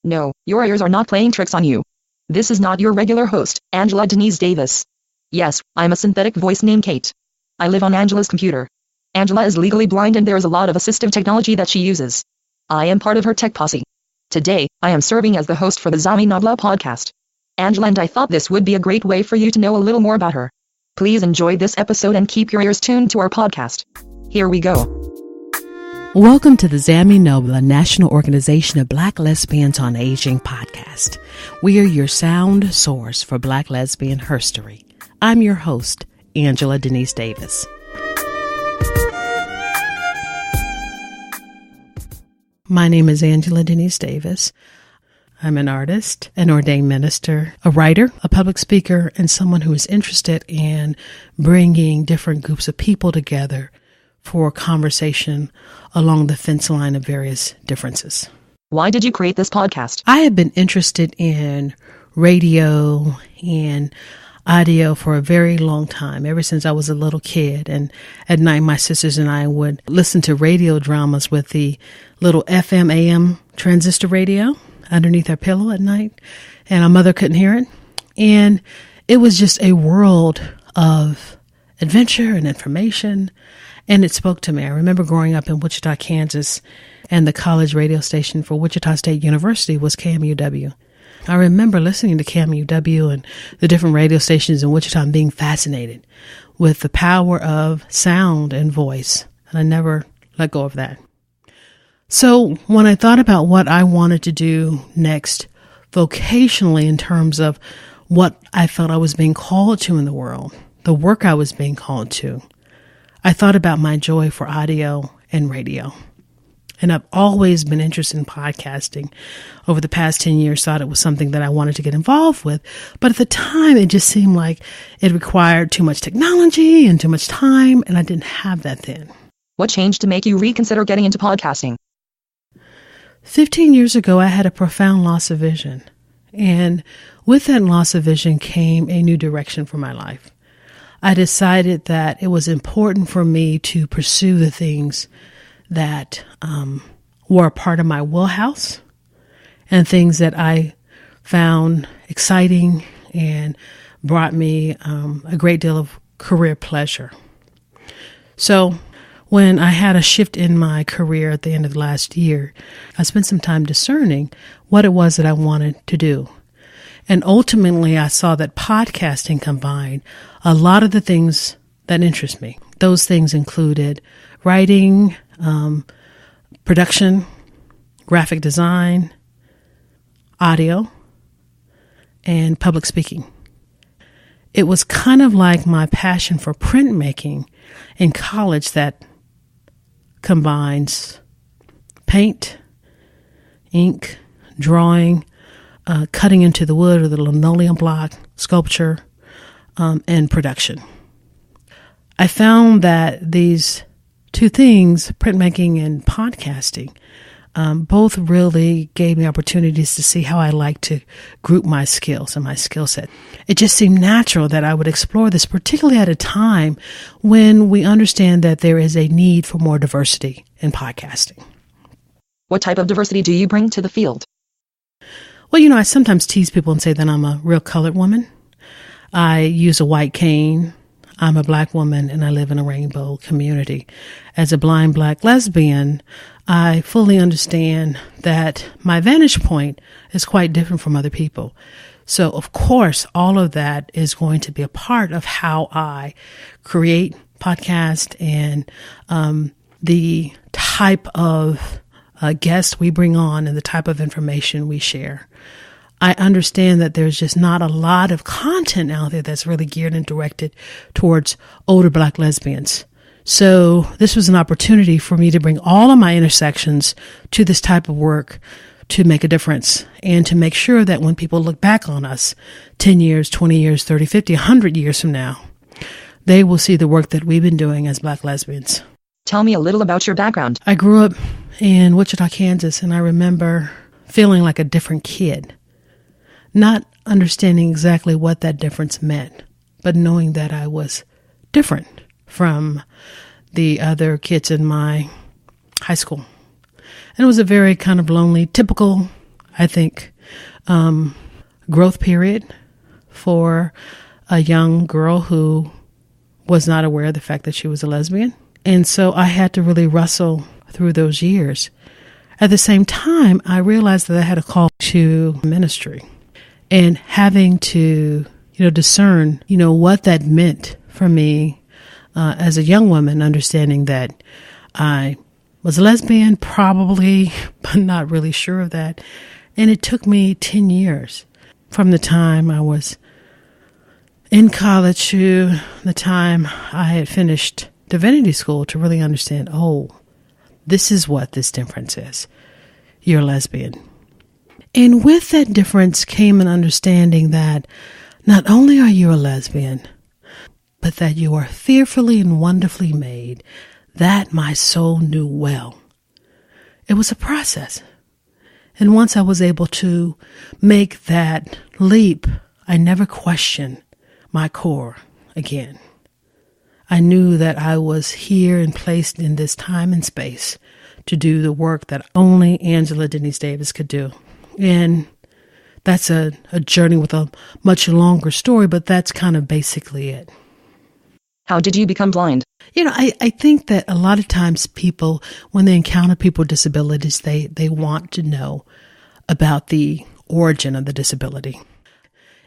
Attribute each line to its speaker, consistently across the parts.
Speaker 1: No, your ears are not playing tricks on you. This is not your regular host, Angela Denise Davis. Yes, I'm a synthetic voice named Kate. I live on Angela's computer. Angela is legally blind and there is a lot of assistive technology that she uses. I am part of her tech posse. Today, I am serving as the host for the ZAMI NOBLA Podcast. Angela and I thought this would be a great way for you to know a little more about her. Please enjoy this episode and keep your ears tuned to our podcast. Here we go.
Speaker 2: Welcome to the ZAMI NOBLA National Organization of Black Lesbians on Aging podcast. We are your sound source for Black lesbian herstory. I'm your host, Angela Denise Davis. My name is Angela Denise Davis. I'm an artist, an ordained minister, a writer, a public speaker, and someone who is interested in bringing different groups of people together for conversation along the fence line of various differences.
Speaker 1: Why did you create this podcast?
Speaker 2: I have been interested in radio and audio for a very long time, ever since I was a little kid. And at night, my sisters and I would listen to radio dramas with the little FM AM transistor radio underneath our pillow at night. And our mother couldn't hear it. And it was just a world of adventure and information. And it spoke to me. I remember growing up in Wichita, Kansas, and the college radio station for Wichita State University was KMUW. I remember listening to KMUW and the different radio stations in Wichita and being fascinated with the power of sound and voice. And I never let go of that. So when I thought about what I wanted to do next vocationally in terms of what I felt I was being called to in the world, the work I was being called to, I thought about my joy for audio and radio. And I've always been interested in podcasting. Over the past 10 years, thought it was something that I wanted to get involved with. But at the time, it just seemed like it required too much technology and too much time, and I didn't have that then.
Speaker 1: What changed to make you reconsider getting into podcasting?
Speaker 2: 15 years ago, I had a profound loss of vision. And with that loss of vision came a new direction for my life. I decided that it was important for me to pursue the things that were a part of my wheelhouse and things that I found exciting and brought me a great deal of career pleasure. So when I had a shift in my career at the end of last year, I spent some time discerning what it was that I wanted to do. And ultimately, I saw that podcasting combined a lot of the things that interest me. Those things included writing, production, graphic design, audio, and public speaking. It was kind of like my passion for printmaking in college that combines paint, ink, drawing, cutting into the wood or the linoleum block, sculpture, and production. I found that these two things, printmaking and podcasting, both really gave me opportunities to see how I like to group my skills and my skill set. It just seemed natural that I would explore this, particularly at a time when we understand that there is a need for more diversity in podcasting.
Speaker 1: What type of diversity do you bring to the field?
Speaker 2: Well, I sometimes tease people and say that I'm a real colored woman. I use a white cane. I'm a Black woman and I live in a rainbow community. As a blind Black lesbian, I fully understand that my vantage point is quite different from other people. So, of course, all of that is going to be a part of how I create podcast and the type of guests we bring on and the type of information we share. I understand that there's just not a lot of content out there that's really geared and directed towards older Black lesbians. So this was an opportunity for me to bring all of my intersections to this type of work to make a difference and to make sure that when people look back on us 10 years, 20 years, 30, 50, 100 years from now, they will see the work that we've been doing as Black lesbians.
Speaker 1: Tell me a little about your background.
Speaker 2: I grew up in Wichita, Kansas, and I remember feeling like a different kid. Not understanding exactly what that difference meant, but knowing that I was different from the other kids in my high school. And it was a very kind of lonely, typical I think, growth period for a young girl who was not aware of the fact that she was a lesbian. And so I had to really wrestle through those years. At the same time, I realized that I had a call to ministry and having to, discern, what that meant for me as a young woman, understanding that I was a lesbian, probably, but not really sure of that. And it took me 10 years from the time I was in college to the time I had finished divinity school to really understand, this is what this difference is. You're a lesbian. And with that difference came an understanding that not only are you a lesbian, but that you are fearfully and wonderfully made. That my soul knew well. It was a process. And once I was able to make that leap, I never questioned my core again. I knew that I was here and placed in this time and space to do the work that only Angela Denise Davis could do. And that's a journey with a much longer story, but that's kind of basically it.
Speaker 1: How did you become blind?
Speaker 2: I think that a lot of times people, when they encounter people with disabilities, they want to know about the origin of the disability.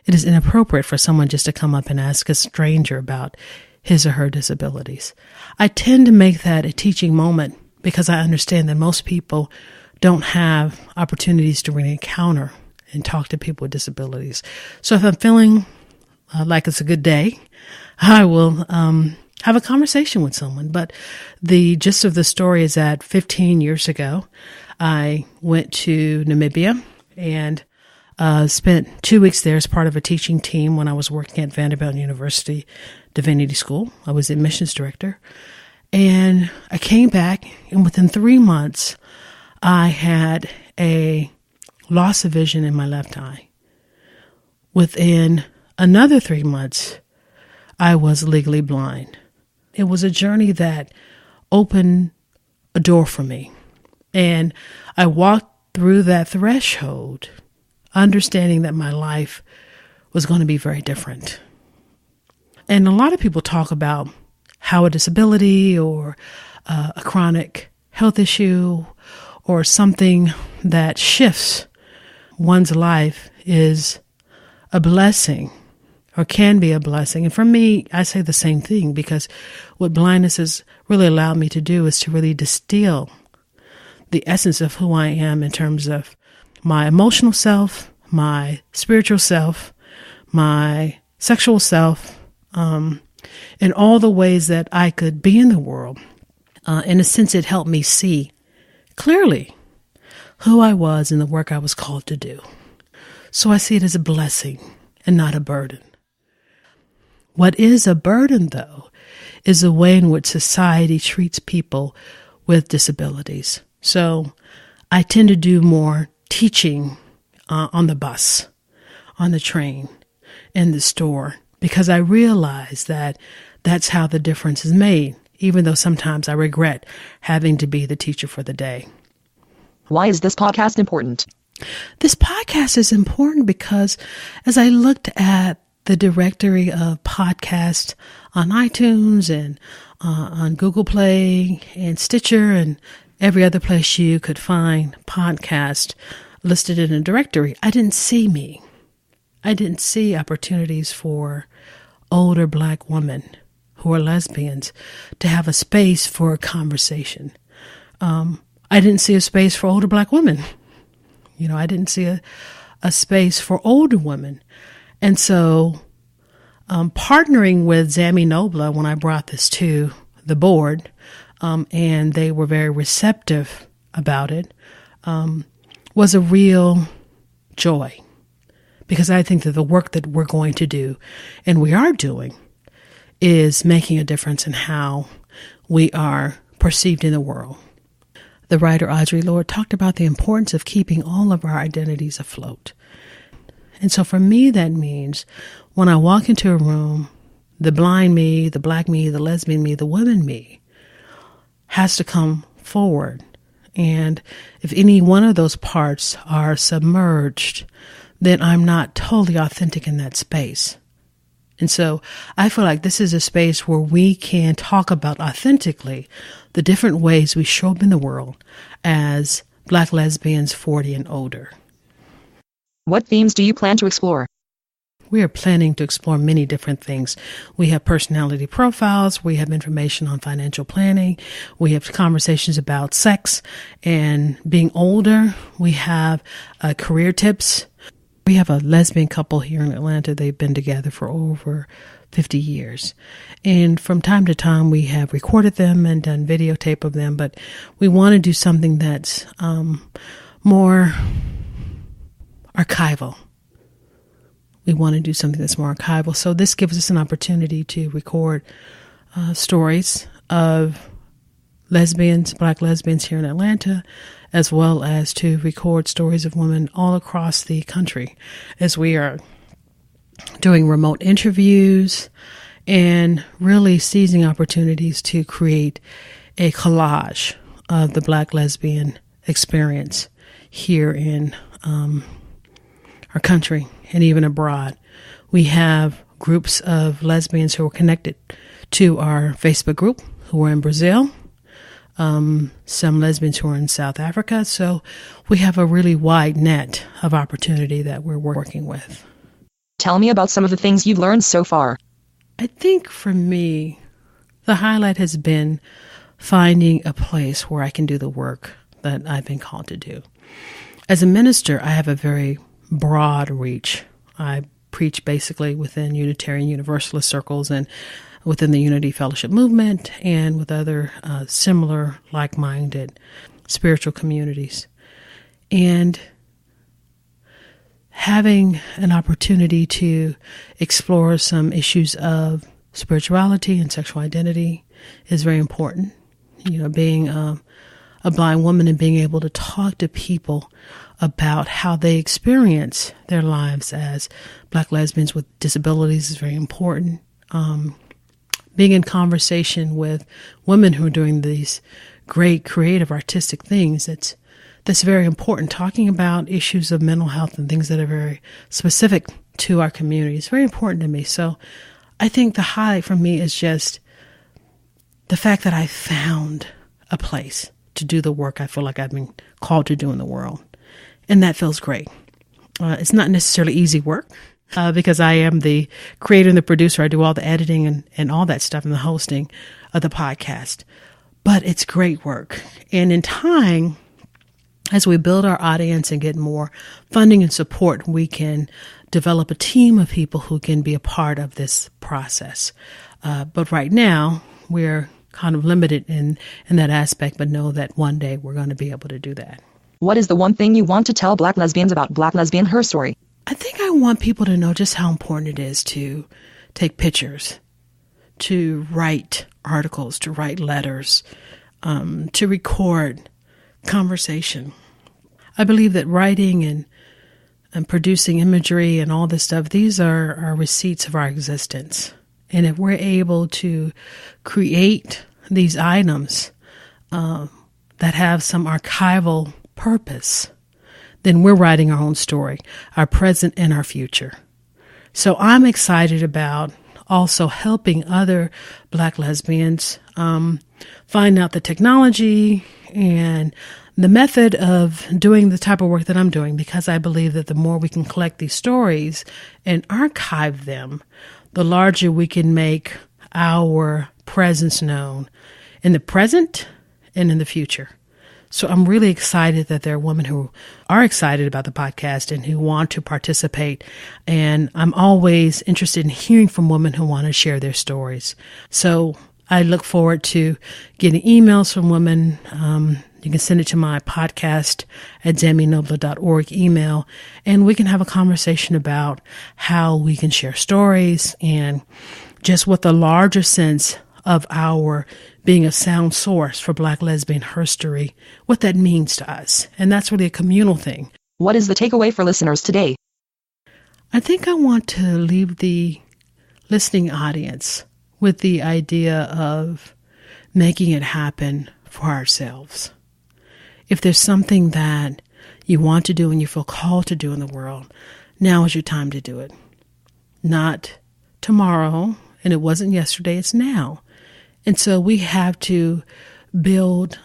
Speaker 2: It is inappropriate for someone just to come up and ask a stranger about his or her disabilities. I tend to make that a teaching moment because I understand that most people don't have opportunities to really encounter and talk to people with disabilities. So if I'm feeling like it's a good day, I will have a conversation with someone. But the gist of the story is that 15 years ago, I went to Namibia and spent 2 weeks there as part of a teaching team when I was working at Vanderbilt University Divinity School. I was the admissions director. And I came back, and within 3 months, I had a loss of vision in my left eye. Within another 3 months, I was legally blind. It was a journey that opened a door for me. And I walked through that threshold, understanding that my life was going to be very different. And a lot of people talk about how a disability or a chronic health issue or something that shifts one's life is a blessing or can be a blessing. And for me, I say the same thing, because what blindness has really allowed me to do is to really distill the essence of who I am in terms of my emotional self, my spiritual self, my sexual self, in all the ways that I could be in the world. In a sense, it helped me see clearly who I was and the work I was called to do. So I see it as a blessing and not a burden. What is a burden, though, is the way in which society treats people with disabilities. So I tend to do more teaching on the bus, on the train, in the store, because I realize that that's how the difference is made, even though sometimes I regret having to be the teacher for the day.
Speaker 1: Why is this podcast important?
Speaker 2: This podcast is important because as I looked at the directory of podcasts on iTunes and on Google Play and Stitcher and every other place you could find podcast listed in a directory, I didn't see me. I didn't see opportunities for older Black women who are lesbians to have a space for a conversation. I didn't see a space for older Black women. I didn't see a space for older women. And so partnering with ZAMI NOBLA, when I brought this to the board, and they were very receptive about it, was a real joy. Because I think that the work that we're going to do, and we are doing, is making a difference in how we are perceived in the world. The writer Audre Lorde talked about the importance of keeping all of our identities afloat. And so for me, that means when I walk into a room, the blind me, the Black me, the lesbian me, the woman me has to come forward And if any one of those parts are submerged, then I'm not totally authentic in that space. And so I feel like this is a space where we can talk about authentically the different ways we show up in the world as Black lesbians 40 and older.
Speaker 1: What themes do you plan to explore?
Speaker 2: We are planning to explore many different things. We have personality profiles. We have information on financial planning. We have conversations about sex and being older. We have career tips. We have a lesbian couple here in Atlanta. They've been together for over 50 years. And from time to time, we have recorded them and done videotape of them. But we want to do something that's more archival. We want to do something that's more archival. So this gives us an opportunity to record stories of lesbians, Black lesbians here in Atlanta, as well as to record stories of women all across the country as we are doing remote interviews and really seizing opportunities to create a collage of the Black lesbian experience here in our country and even abroad. We have groups of lesbians who are connected to our Facebook group who are in Brazil, some lesbians who are in South Africa. So we have a really wide net of opportunity that we're working with.
Speaker 1: Tell me about some of the things you've learned so far.
Speaker 2: I think for me, the highlight has been finding a place where I can do the work that I've been called to do. As a minister, I have a very broad reach. I preach basically within Unitarian Universalist circles and within the Unity Fellowship movement and with other similar like-minded spiritual communities. And having an opportunity to explore some issues of spirituality and sexual identity is very important. You know, being a blind woman and being able to talk to people about how they experience their lives as Black lesbians with disabilities is very important. Being in conversation with women who are doing these great creative artistic things, that's very important. Talking about issues of mental health and things that are very specific to our community is very important to me. So I think the highlight for me is just the fact that I found a place to do the work I feel like I've been called to do in the world. And that feels great. It's not necessarily easy work because I am the creator and the producer. I do all the editing and all that stuff and the hosting of the podcast. But it's great work. And in time, as we build our audience and get more funding and support, we can develop a team of people who can be a part of this process. But right now, we're kind of limited in that aspect, but know that one day we're going to be able to do that.
Speaker 1: What is the one thing you want to tell Black lesbians about Black lesbian her story?
Speaker 2: I think I want people to know just how important it is to take pictures, to write articles, to write letters, to record conversation. I believe that writing and producing imagery and all this stuff, these are receipts of our existence. And if we're able to create these items that have some archival purpose, then we're writing our own story, our present and our future. So I'm excited about also helping other Black lesbians find out the technology and the method of doing the type of work that I'm doing, because I believe that the more we can collect these stories and archive them, the larger we can make our presence known in the present and in the future. So I'm really excited that there are women who are excited about the podcast and who want to participate. And I'm always interested in hearing from women who want to share their stories. So I look forward to getting emails from women. You can send it to my podcast at ZAMINOBLA.org email, and we can have a conversation about how we can share stories and just what the larger sense of our being a sound source for Black lesbian history, what that means to us. And that's really a communal thing.
Speaker 1: What is the takeaway for listeners today?
Speaker 2: I think I want to leave the listening audience with the idea of making it happen for ourselves. If there's something that you want to do and you feel called to do in the world, now is your time to do it. Not tomorrow, and it wasn't yesterday, it's now. And so we have to build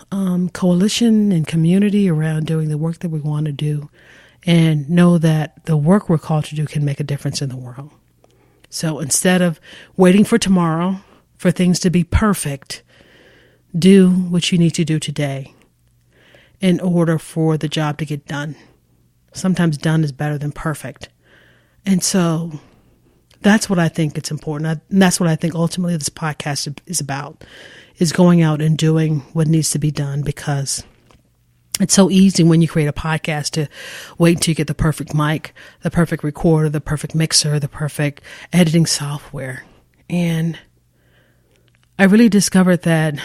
Speaker 2: coalition and community around doing the work that we want to do, and know that the work we're called to do can make a difference in the world. So instead of waiting for tomorrow for things to be perfect, do what you need to do today in order for the job to get done. Sometimes done is better than perfect. And so that's what I think it's important. And that's what I think ultimately this podcast is about, is going out and doing what needs to be done, because it's so easy when you create a podcast to wait until you get the perfect mic, the perfect recorder, the perfect mixer, the perfect editing software. And I really discovered that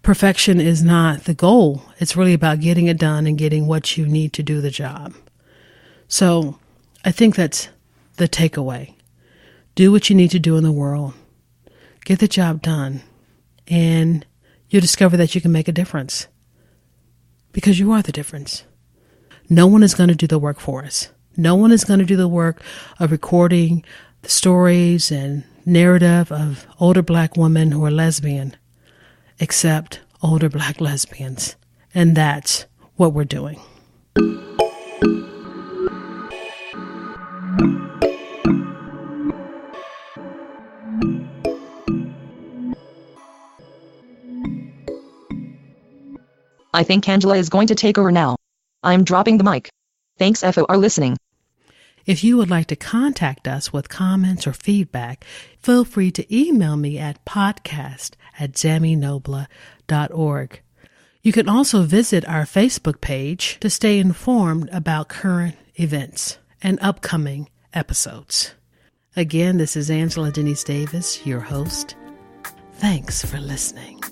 Speaker 2: perfection is not the goal. It's really about getting it done and getting what you need to do the job. So I think that's the takeaway. Do what you need to do in the world. Get the job done. And you'll discover that you can make a difference. Because you are the difference. No one is going to do the work for us. No one is going to do the work of recording the stories and narrative of older Black women who are lesbian, except older Black lesbians. And that's what we're doing.
Speaker 1: I think Angela is going to take over now. I'm dropping the mic. Thanks for listening.
Speaker 2: If you would like to contact us with comments or feedback, feel free to email me at podcast@zaminobla.org. You can also visit our Facebook page to stay informed about current events and upcoming episodes. Again, this is Angela Denise Davis, your host. Thanks for listening.